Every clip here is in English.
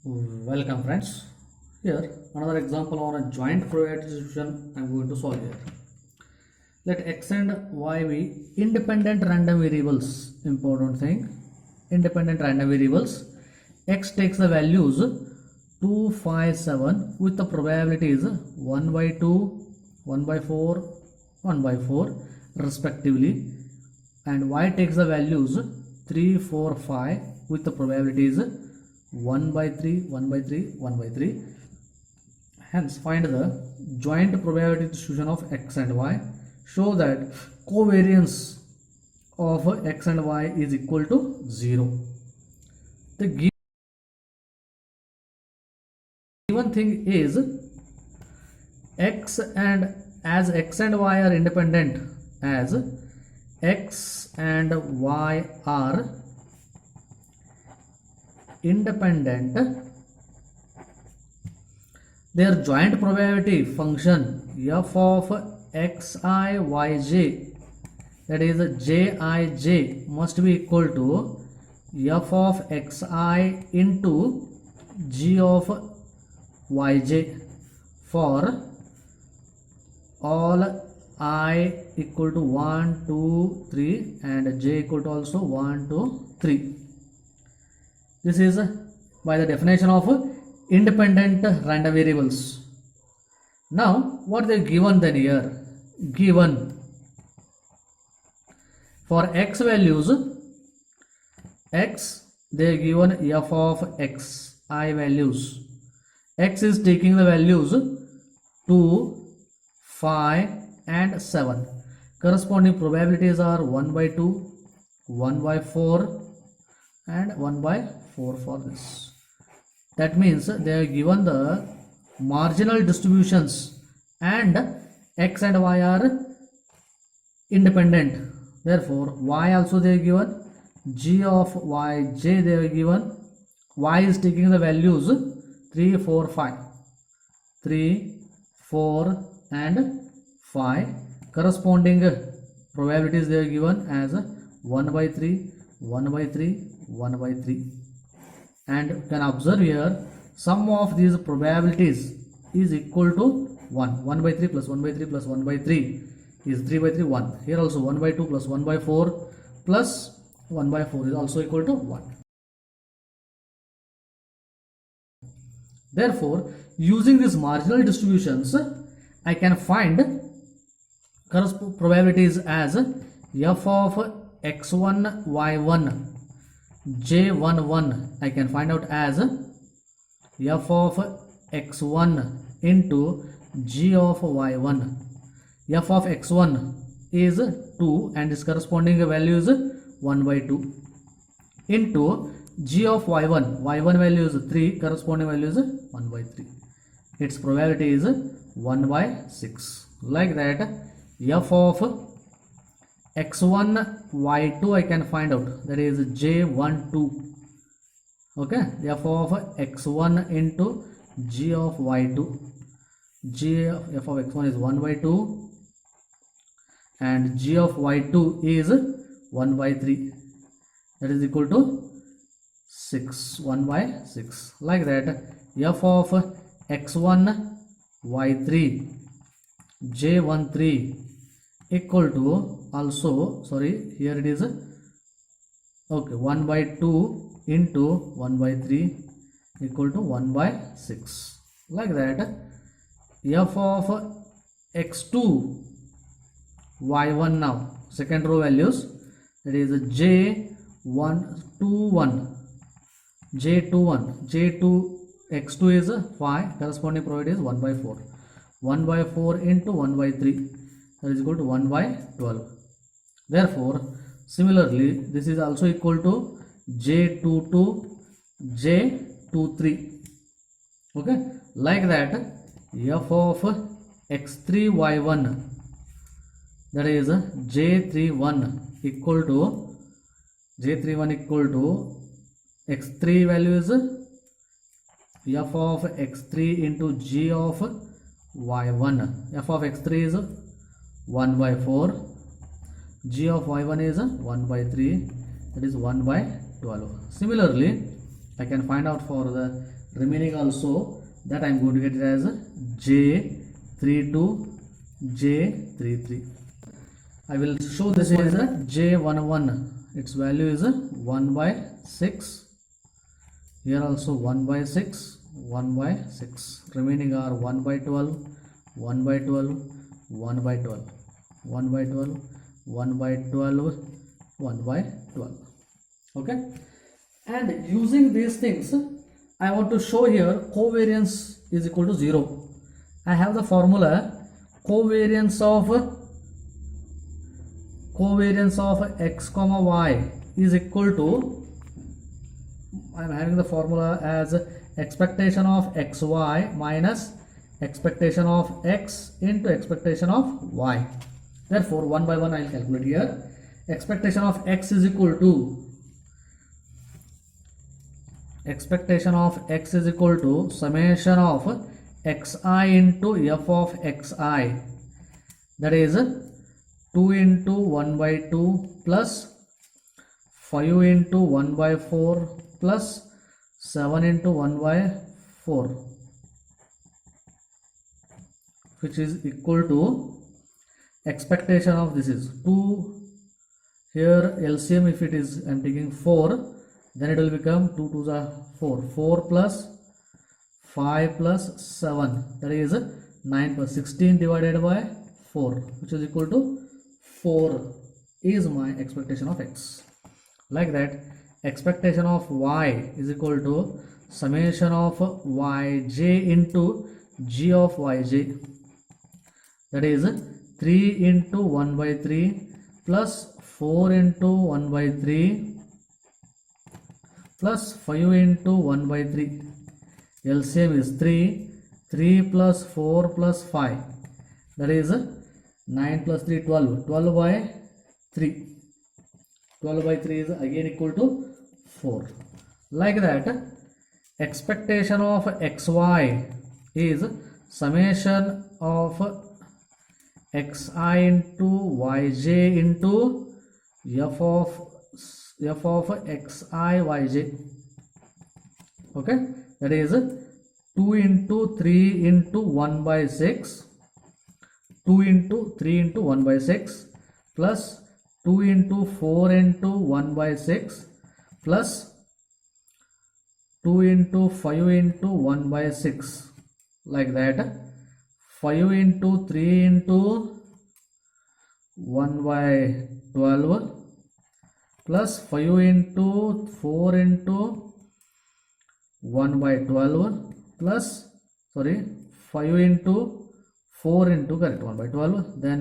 Welcome friends. Here another example on a joint probability distribution I am going to solve here. Let x and y be independent random variables. Important thing. Independent random variables. X takes the values 2, 5, 7 with the probabilities 1 by 2, 1 by 4, 1 by 4 respectively, and y takes the values 3, 4, 5 with the probabilities 1 by 3, 1 by 3, 1 by 3. Hence, find the joint probability distribution of x and y. Show that covariance of x and y is equal to 0. The given thing is x and y are independent, as x and y are independent, their joint probability function f of xi yj, that is jij, must be equal to f of xi into g of yj for all I equal to 1, 2, 3 and j equal to also 1, 2, 3. This is by the definition of independent random variables. Now, what they given then here? Given for x values, x they given f of x I values. X is taking the values 2, 5 and 7. Corresponding probabilities are 1 by 2, 1 by 4 and 1 by 4 for this. That means they are given the marginal distributions and x and y are independent. Therefore, y also they are given, g of yj they are given. Y is taking the values 3, 4, 5. 3, 4 and 5. Corresponding probabilities they are given as 1 by 3, 1 by 3, 1 by 3. And you can observe here, sum of these probabilities is equal to 1. 1 by 3 plus 1 by 3 plus 1 by 3 is 3 by 3, 1. Here also 1 by 2 plus 1 by 4 plus 1 by 4 is also equal to 1. Therefore, using these marginal distributions, I can find probabilities as f of x1 y1 j11 I can find out as f of x1 into g of y1. F of x1 is 2 and its corresponding value is 1 by 2 into g of y1 value is 3, corresponding value is 1 by 3. Its probability is 1 by 6. Like that, f of x1 y2 I can find out, that is j12. Okay, f of x1 into g of y2, f of x1 is 1 by 2 and g of y2 is 1 by 3, that is equal to 6, 1 by 6. Like that, f of x1 y3 j13 equal to also, sorry, here it is okay, 1 by 2 into 1 by 3 equal to 1 by 6. Like that, f of x2 y1 now, second row values, that is j21 j2 x2 is 5, corresponding probability is 1 by 4. 1 by 4 into 1 by 3, that is equal to 1 by 12. Therefore, similarly, this is also equal to j22 j23. Okay, like that, f of x3 y1, that is j31 equal to x3 value is f of x3 into g of y1. F of x3 is 1 by 4, g of y1 is 1 by 3, that is 1 by 12. Similarly, I can find out for the remaining also that I am going to get it as J32 J33. I will show this is a J11, its value is 1 by 6, here also 1 by 6, 1 by 6, remaining are 1 by 12, 1 by 12, 1 by 12, 1 by 12, 1 by 12, 1 by 12. Okay, and using these things I want to show here covariance is equal to 0. I have the formula covariance of x comma y is equal to, I am having the formula as expectation of xy minus expectation of x into expectation of y. Therefore, one by one I will calculate here. Expectation of x is equal to summation of xi into f of xi, that is 2 into 1 by 2 plus 5 into 1 by 4 plus 7 into 1 by 4, which is equal to expectation of this is 2, here LCM if it is I am taking 4, then it will become 2 to the 4, 4 plus 5 plus 7, that is 9 plus 16 divided by 4, which is equal to 4 is my expectation of x. Like that, expectation of y is equal to summation of yj into g of yj, that is 3 into 1 by 3 plus 4 into 1 by 3 plus 5 into 1 by 3. LCM is 3 plus 4 plus 5, that is 9 plus 3 12, 12 by 3, 12 by 3 is again equal to 4. Like that, expectation of xy is summation of xi into yj into f of xi yj. Okay, that is 2 into 3 into 1 by 6, 2 into 3 into 1 by 6 plus 2 into 4 into 1 by 6 plus 2 into 5 into 1 by 6, like that 5 into 3 into 1 by 12 plus 5 into 4 into 1 by 12 plus 5 into 4 into 1 by 12, then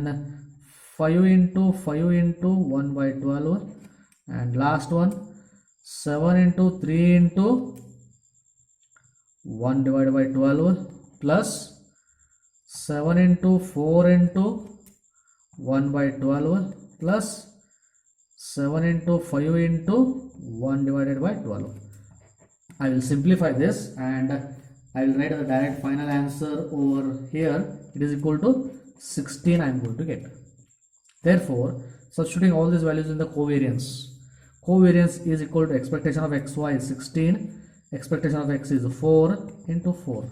5 into 5 into 1 by 12, and last one 7 into 3 into 1 divided by 12 plus 7 into 4 into 1 by 12 plus 7 into 5 into 1 divided by 12. I will simplify this and I will write the direct final answer over here. It is equal to 16 I am going to get. Therefore, substituting all these values in the covariance is equal to expectation of xy is 16, expectation of x is 4 into 4,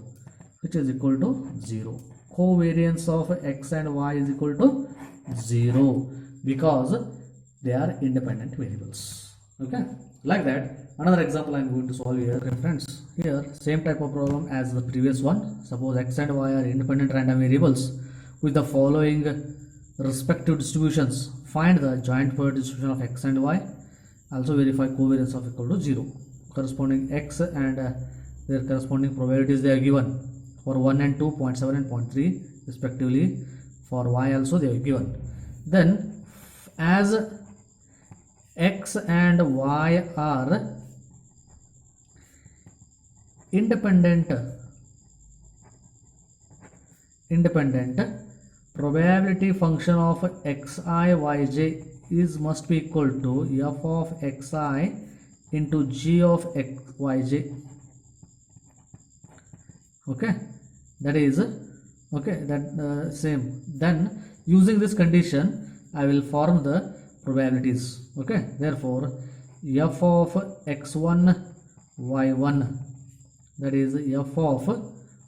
which is equal to 0. Covariance of x and y is equal to 0 because they are independent variables. Okay, like that. Another example I am going to solve here. Okay, friends, here same type of problem as the previous one. Suppose x and y are independent random variables with the following respective distributions. Find the joint product distribution of x and y. Also verify covariance of equal to 0. Corresponding x and their corresponding probabilities they are given. For 1 and 2, 0.7 and 0.3 respectively. For y also they are given. Then as x and y are independent, probability function of xi yj is must be equal to f of xi into g of yj. Okay, that is okay, that same. Then using this condition I will form the probabilities. Okay, therefore f of x1 y1, that is f of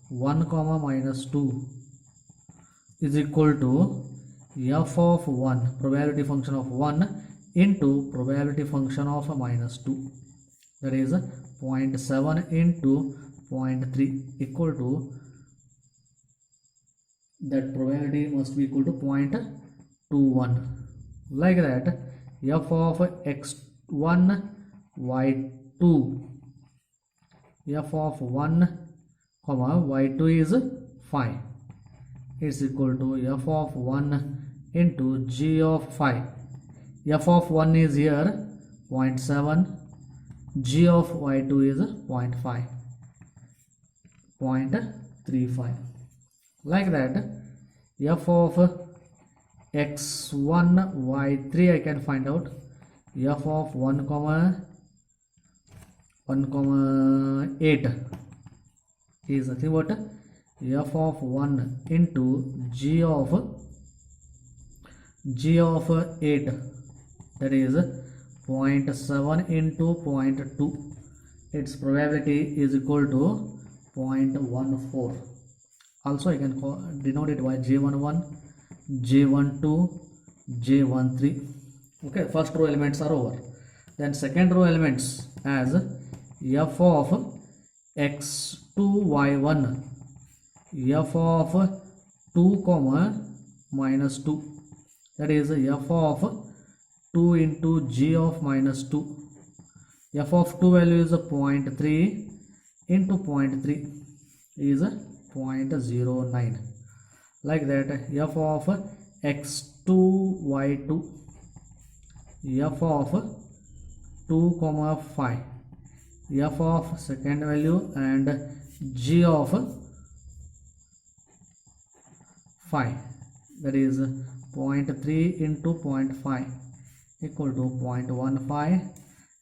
1 comma minus 2 is equal to f of 1 probability function of 1 into probability function of minus 2, that is 0.7 into 0.3 equal to, that probability must be equal to 0.21. like that f of x1 y2, f of 1 comma y2 is 5 is equal to f of 1 into g of 5. f of 1 is here 0.7, g of y2 is 0.5, 0.35. like that f of x1 y3 I can find out f of 1 comma 8 is nothing but f of 1 into g of 8, that is 0.7 into 0.2, its probability is equal to 0.14. also I can denote it by j11, j12, j13. okay, first row elements are over. Then second row elements as f of x2 y1, f of 2 comma minus 2, that is f of 2 into g of minus 2. f of 2 value is 0.3 into 0.3 is 0.09. like that f of x2 y2, f of 2 comma 5, f of second value and g of 5, that is 0.3 into 0.5 equal to 0.15,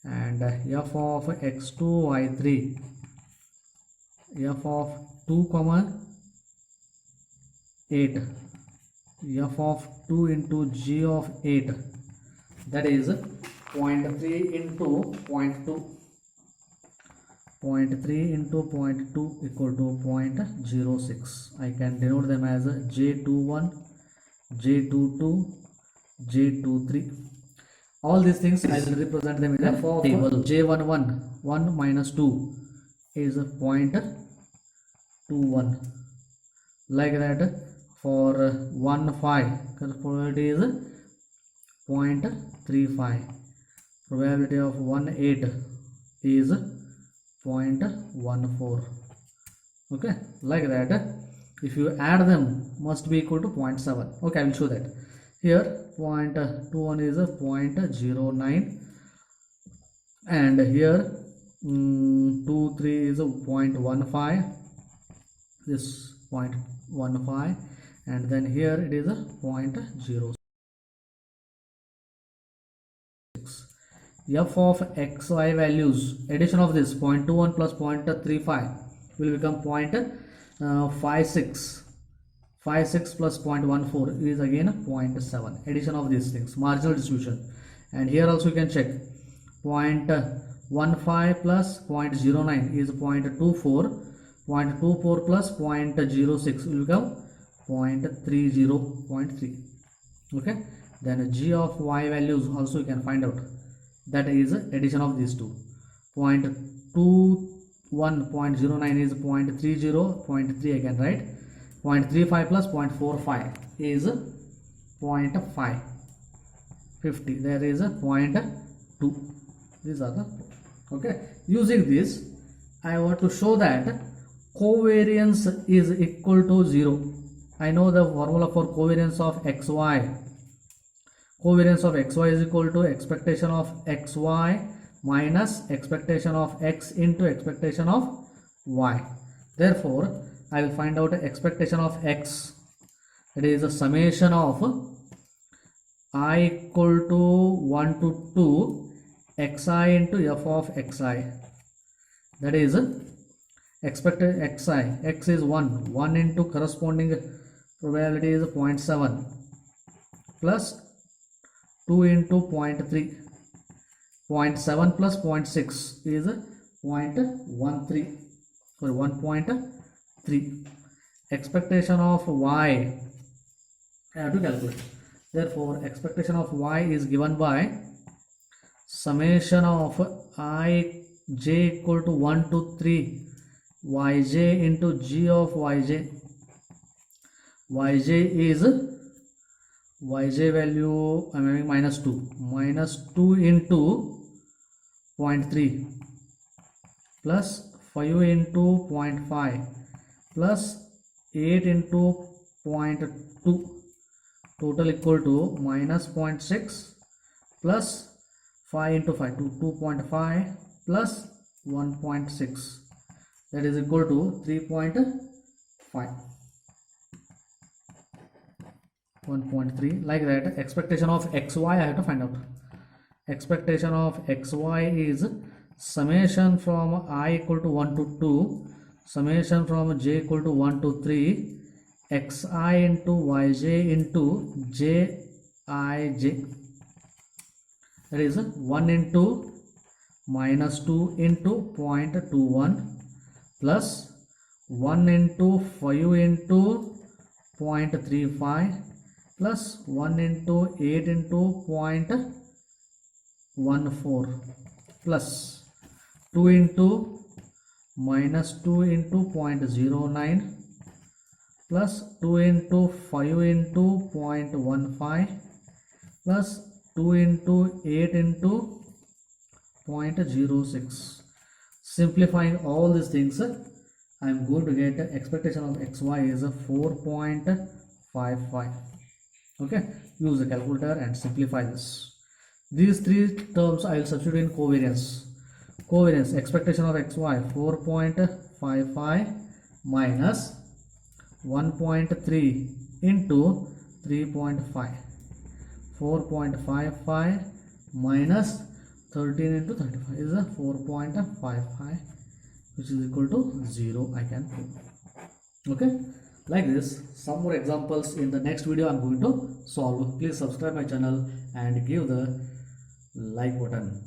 and f of x2 y3, f of 2 comma 8, f of 2 into g of 8, that is 0.3 into 0.2, 0.3 into 0.2 equal to 0.06. I can denote them as j21, j22, j23. all these things I will represent them in a table. j11 1 minus 2 is 0.21. like that for 1 5 probability is 0.35, probability of 1 8 is 0.14. okay, like that if you add them must be equal to 0.7. okay, I will show that. Here 0.21 is 0.09, and here 2 3 is 0.15, this 0.15, and then here it is 0.06. f of xy values, addition of this 0.21 plus 0.35 will become 0.56. 56 plus 0.14 is again 0.7. addition of these things, marginal distribution. And here also you can check 0.15 plus 0.09 is 0.24, 0.24 plus 0.06 will become 0.30, 0.3. okay, then g of y values also you can find out, that is addition of these two. 0.21 0.09 is 0.30, 0.3 I can write. 0.35 plus 0.45 is 0.5, 50, there is a 0.2. these are the, okay, using this I want to show that covariance is equal to 0. I know the formula for covariance of xy. Covariance of xy is equal to expectation of xy minus expectation of x into expectation of y. Therefore I will find out expectation of x, it is a summation of I equal to 1 to 2 xi into f of xi, that is expected xi, x is 1 into corresponding probability is 0.7 plus 2 into 0.3, 0.7 plus 0.6 is 0.13. sorry 1.3. Expectation of y I have to calculate. Therefore expectation of y is given by summation of I j equal to 1 to 3 yj into g of yj. Yj is yj value I'm having -2 into 0.3 plus 5 into 0.5 plus 8 into 0.2, total equal to -0.6 plus 5 into 5 to 2.5 plus 1.6, that is equal to 3.5. 1.3 like that. Expectation of xy I have to find out. Expectation of xy is summation from I equal to 1 to 2, summation from j equal to 1 to 3, xi into yj into jij, that is 1 into -2 into 0.21 plus 1 into 5 into 0.35 plus 1 into 8 into 0.14 plus 2 into -2 into 0.09 plus 2 into 5 into 0.15 plus 2 into 8 into 0.06. Simplifying all these things, I am going to get expectation of xy is 4.55. Okay, use the calculator and simplify this. These three terms I will substitute in covariance. Covariance, expectation of xy 4.55 minus 1.3 into 3.5, 4.55 minus 13 into 35 is a 4.55, which is equal to 0. I can prove. Okay, like this. Some more examples in the next video I'm going to solve. Please subscribe my channel and give the like button.